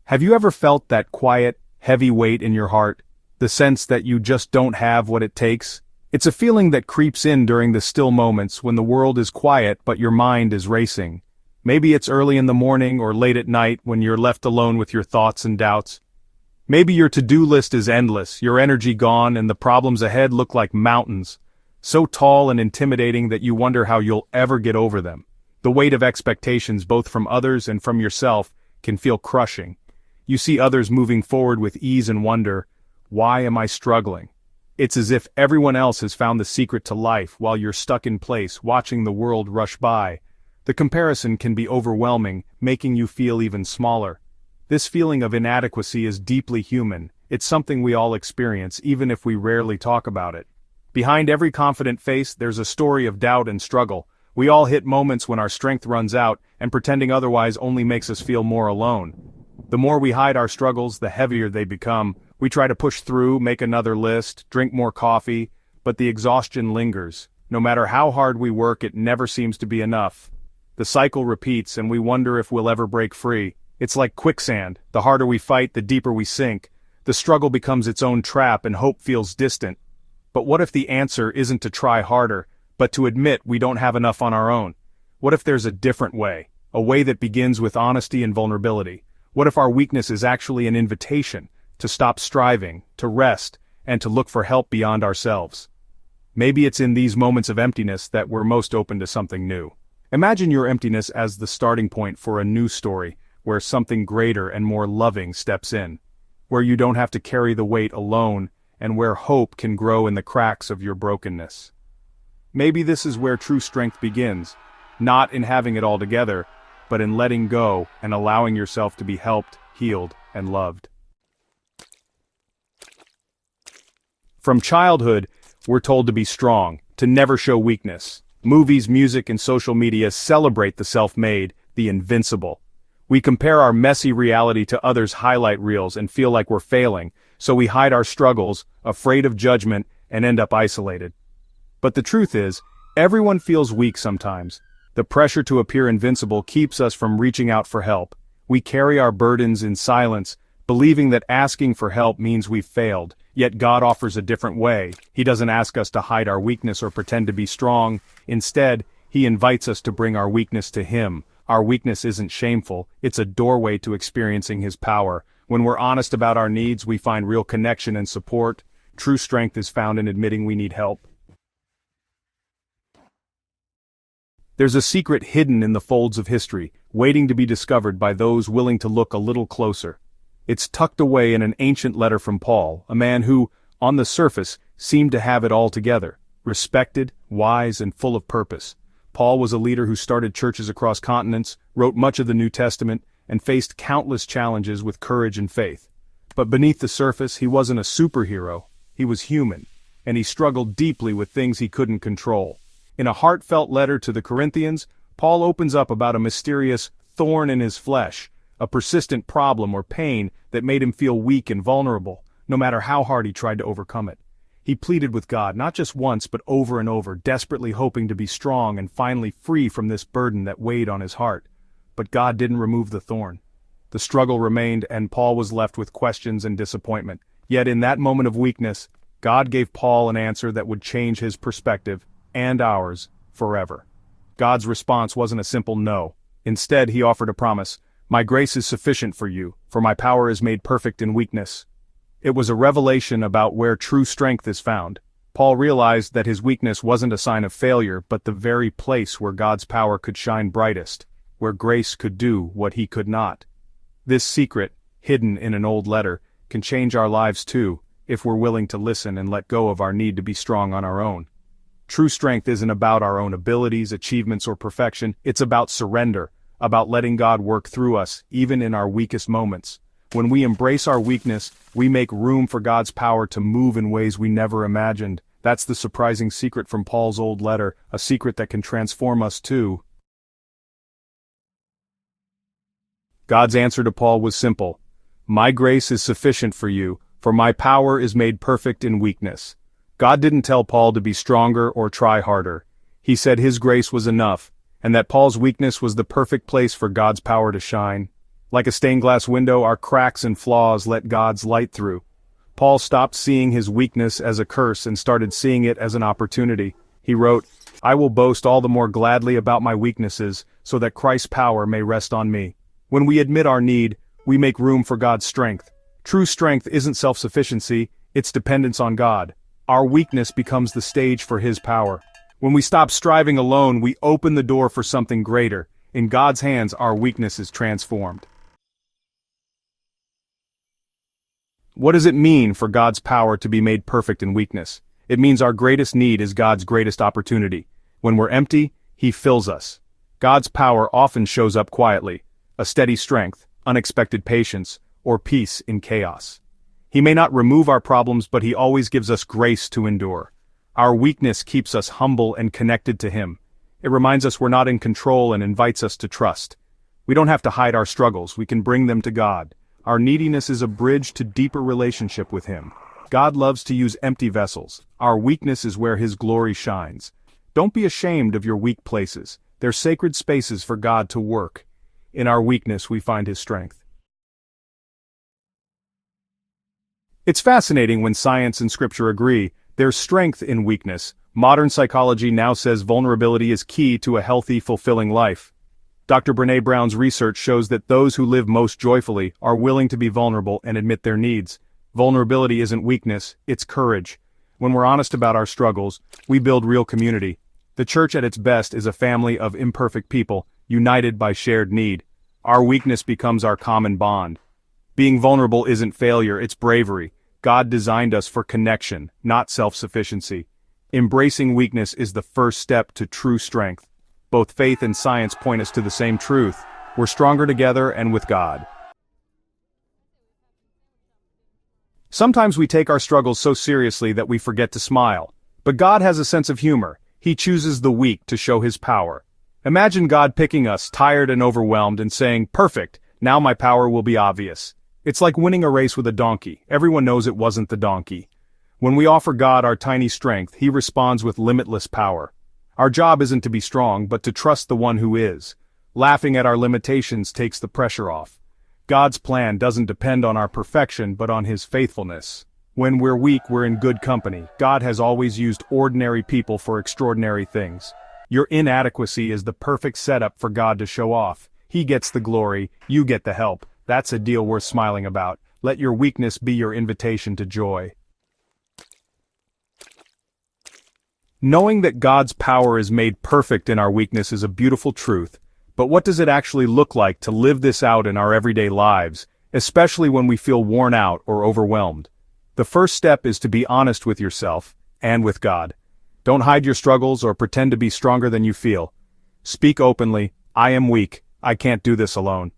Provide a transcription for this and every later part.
Have you ever felt that quiet, heavy weight in your heart? The sense that you just don't have what it takes? It's a feeling that creeps in during the still moments when the world is quiet but your mind is racing. Maybe it's early in the morning or late at night when you're left alone with your thoughts and doubts. Maybe your to-do list is endless, your energy gone, and the problems ahead look like mountains, so tall and intimidating that you wonder how you'll ever get over them. The weight of expectations both from others and from yourself can feel crushing. You see others moving forward with ease and wonder, why am I struggling? It's as if everyone else has found the secret to life while you're stuck in place watching the world rush by. The comparison can be overwhelming, making you feel even smaller. This feeling of inadequacy is deeply human. It's something we all experience, even if we rarely talk about it. Behind every confident face, there's a story of doubt and struggle. We all hit moments when our strength runs out, and pretending otherwise only makes us feel more alone. The more we hide our struggles, the heavier they become. We try to push through, make another list, drink more coffee, but the exhaustion lingers. No matter how hard we work, it never seems to be enough. The cycle repeats, and we wonder if we'll ever break free. It's like quicksand. The harder we fight, the deeper we sink. The struggle becomes its own trap, and hope feels distant. But what if the answer isn't to try harder, but to admit we don't have enough on our own? What if there's a different way? A way that begins with honesty and vulnerability? What if our weakness is actually an invitation to stop striving, to rest, and to look for help beyond ourselves? Maybe it's in these moments of emptiness that we're most open to something new. Imagine your emptiness as the starting point for a new story, where something greater and more loving steps in, where you don't have to carry the weight alone, and where hope can grow in the cracks of your brokenness. Maybe this is where true strength begins, not in having it all together, but in letting go and allowing yourself to be helped, healed, and loved. From childhood, we're told to be strong, to never show weakness. Movies, music, and social media celebrate the self-made, the invincible. We compare our messy reality to others' highlight reels and feel like we're failing, so we hide our struggles, afraid of judgment, and end up isolated. But the truth is, everyone feels weak sometimes. The pressure to appear invincible keeps us from reaching out for help. We carry our burdens in silence, believing that asking for help means we've failed. Yet God offers a different way. He doesn't ask us to hide our weakness or pretend to be strong. Instead, He invites us to bring our weakness to Him. Our weakness isn't shameful, it's a doorway to experiencing His power. When we're honest about our needs, we find real connection and support. True strength is found in admitting we need help. There's a secret hidden in the folds of history, waiting to be discovered by those willing to look a little closer. It's tucked away in an ancient letter from Paul, a man who, on the surface, seemed to have it all together. Respected, wise, and full of purpose. Paul was a leader who started churches across continents, wrote much of the New Testament, and faced countless challenges with courage and faith. But beneath the surface, he wasn't a superhero. He was human, and he struggled deeply with things he couldn't control. In a heartfelt letter to the Corinthians, Paul opens up about a mysterious thorn in his flesh, a persistent problem or pain that made him feel weak and vulnerable, no matter how hard he tried to overcome it. He pleaded with God not just once but over and over, desperately hoping to be strong and finally free from this burden that weighed on his heart. But God didn't remove the thorn. The struggle remained, and Paul was left with questions and disappointment. Yet in that moment of weakness, God gave Paul an answer that would change his perspective, and ours, forever. God's response wasn't a simple no. Instead, He offered a promise. My grace is sufficient for you, for my power is made perfect in weakness. It was a revelation about where true strength is found. Paul realized that his weakness wasn't a sign of failure, but the very place where God's power could shine brightest, where grace could do what He could not. This secret, hidden in an old letter, can change our lives too, if we're willing to listen and let go of our need to be strong on our own. True strength isn't about our own abilities, achievements, or perfection. It's about surrender, about letting God work through us, even in our weakest moments. When we embrace our weakness, we make room for God's power to move in ways we never imagined. That's the surprising secret from Paul's old letter, a secret that can transform us too. God's answer to Paul was simple. My grace is sufficient for you, for my power is made perfect in weakness. God didn't tell Paul to be stronger or try harder. He said His grace was enough, and that Paul's weakness was the perfect place for God's power to shine. Like a stained glass window, our cracks and flaws let God's light through. Paul stopped seeing his weakness as a curse and started seeing it as an opportunity. He wrote, "I will boast all the more gladly about my weaknesses, so that Christ's power may rest on me." When we admit our need, we make room for God's strength. True strength isn't self-sufficiency, it's dependence on God. Our weakness becomes the stage for His power. When we stop striving alone, we open the door for something greater. In God's hands, our weakness is transformed. What does it mean for God's power to be made perfect in weakness? It means our greatest need is God's greatest opportunity. When we're empty, He fills us. God's power often shows up quietly, a steady strength, unexpected patience, or peace in chaos. He may not remove our problems, but He always gives us grace to endure. Our weakness keeps us humble and connected to Him. It reminds us we're not in control and invites us to trust. We don't have to hide our struggles, we can bring them to God. Our neediness is a bridge to deeper relationship with Him. God loves to use empty vessels. Our weakness is where His glory shines. Don't be ashamed of your weak places. They're sacred spaces for God to work. In our weakness we find His strength. It's fascinating when science and Scripture agree. There's strength in weakness. Modern psychology now says vulnerability is key to a healthy, fulfilling life. Dr. Brené Brown's research shows that those who live most joyfully are willing to be vulnerable and admit their needs. Vulnerability isn't weakness, it's courage. When we're honest about our struggles, we build real community. The church at its best is a family of imperfect people, united by shared need. Our weakness becomes our common bond. Being vulnerable isn't failure, it's bravery. God designed us for connection, not self-sufficiency. Embracing weakness is the first step to true strength. Both faith and science point us to the same truth. We're stronger together and with God. Sometimes we take our struggles so seriously that we forget to smile. But God has a sense of humor. He chooses the weak to show His power. Imagine God picking us, tired and overwhelmed, and saying, "Perfect, now my power will be obvious." It's like winning a race with a donkey. Everyone knows it wasn't the donkey. When we offer God our tiny strength, He responds with limitless power. Our job isn't to be strong, but to trust the one who is. Laughing at our limitations takes the pressure off. God's plan doesn't depend on our perfection, but on His faithfulness. When we're weak, we're in good company. God has always used ordinary people for extraordinary things. Your inadequacy is the perfect setup for God to show off. He gets the glory, you get the help. That's a deal worth smiling about. Let your weakness be your invitation to joy. Knowing that God's power is made perfect in our weakness is a beautiful truth, but what does it actually look like to live this out in our everyday lives, especially when we feel worn out or overwhelmed? The first step is to be honest with yourself and with God. Don't hide your struggles or pretend to be stronger than you feel. Speak openly, "I am weak, I can't do this alone."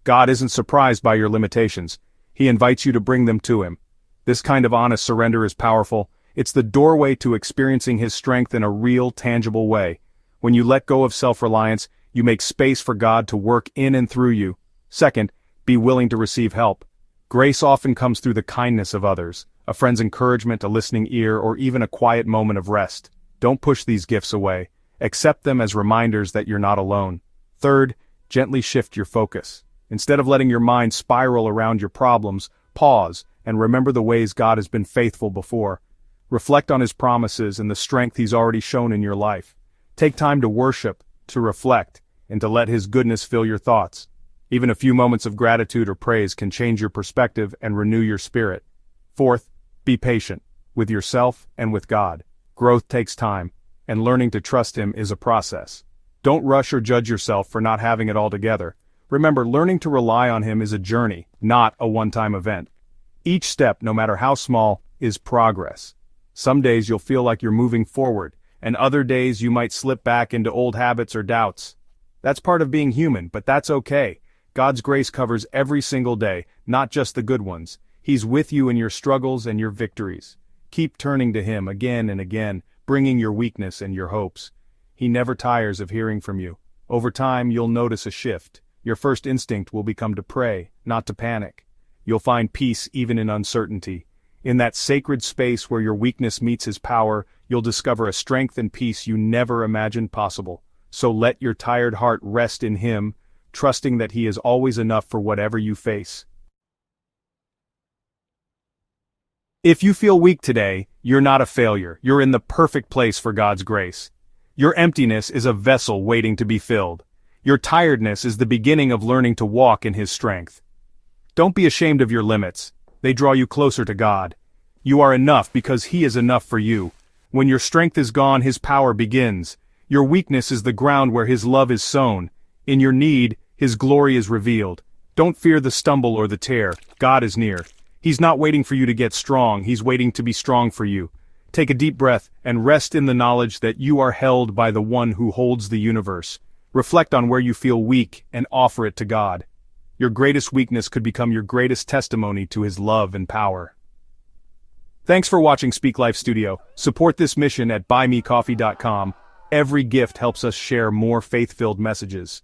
God isn't surprised by your limitations. He invites you to bring them to Him. This kind of honest surrender is powerful. It's the doorway to experiencing His strength in a real, tangible way. When you let go of self-reliance, you make space for God to work in and through you. Second, be willing to receive help. Grace often comes through the kindness of others, a friend's encouragement, a listening ear, or even a quiet moment of rest. Don't push these gifts away. Accept them as reminders that you're not alone. Third, gently shift your focus. Instead of letting your mind spiral around your problems, pause and remember the ways God has been faithful before. Reflect on His promises and the strength He's already shown in your life. Take time to worship, to reflect, and to let His goodness fill your thoughts. Even a few moments of gratitude or praise can change your perspective and renew your spirit. Fourth, be patient, with yourself and with God. Growth takes time, and learning to trust Him is a process. Don't rush or judge yourself for not having it all together. Remember, learning to rely on Him is a journey, not a one-time event. Each step, no matter how small, is progress. Some days you'll feel like you're moving forward, and other days you might slip back into old habits or doubts. That's part of being human, but that's okay. God's grace covers every single day, not just the good ones. He's with you in your struggles and your victories. Keep turning to Him again and again, bringing your weakness and your hopes. He never tires of hearing from you. Over time, you'll notice a shift. Your first instinct will become to pray, not to panic. You'll find peace even in uncertainty. In that sacred space where your weakness meets His power, you'll discover a strength and peace you never imagined possible. So let your tired heart rest in Him, trusting that He is always enough for whatever you face. If you feel weak today, you're not a failure. You're in the perfect place for God's grace. Your emptiness is a vessel waiting to be filled. Your tiredness is the beginning of learning to walk in His strength. Don't be ashamed of your limits. They draw you closer to God. You are enough because He is enough for you. When your strength is gone, His power begins. Your weakness is the ground where His love is sown. In your need, His glory is revealed. Don't fear the stumble or the tear. God is near. He's not waiting for you to get strong. He's waiting to be strong for you. Take a deep breath and rest in the knowledge that you are held by the one who holds the universe. Reflect on where you feel weak and offer it to God. Your greatest weakness could become your greatest testimony to His love and power. Thanks for watching Speak Life Studio. Support this mission at buymecoffee.com. Every gift helps us share more faith-filled messages.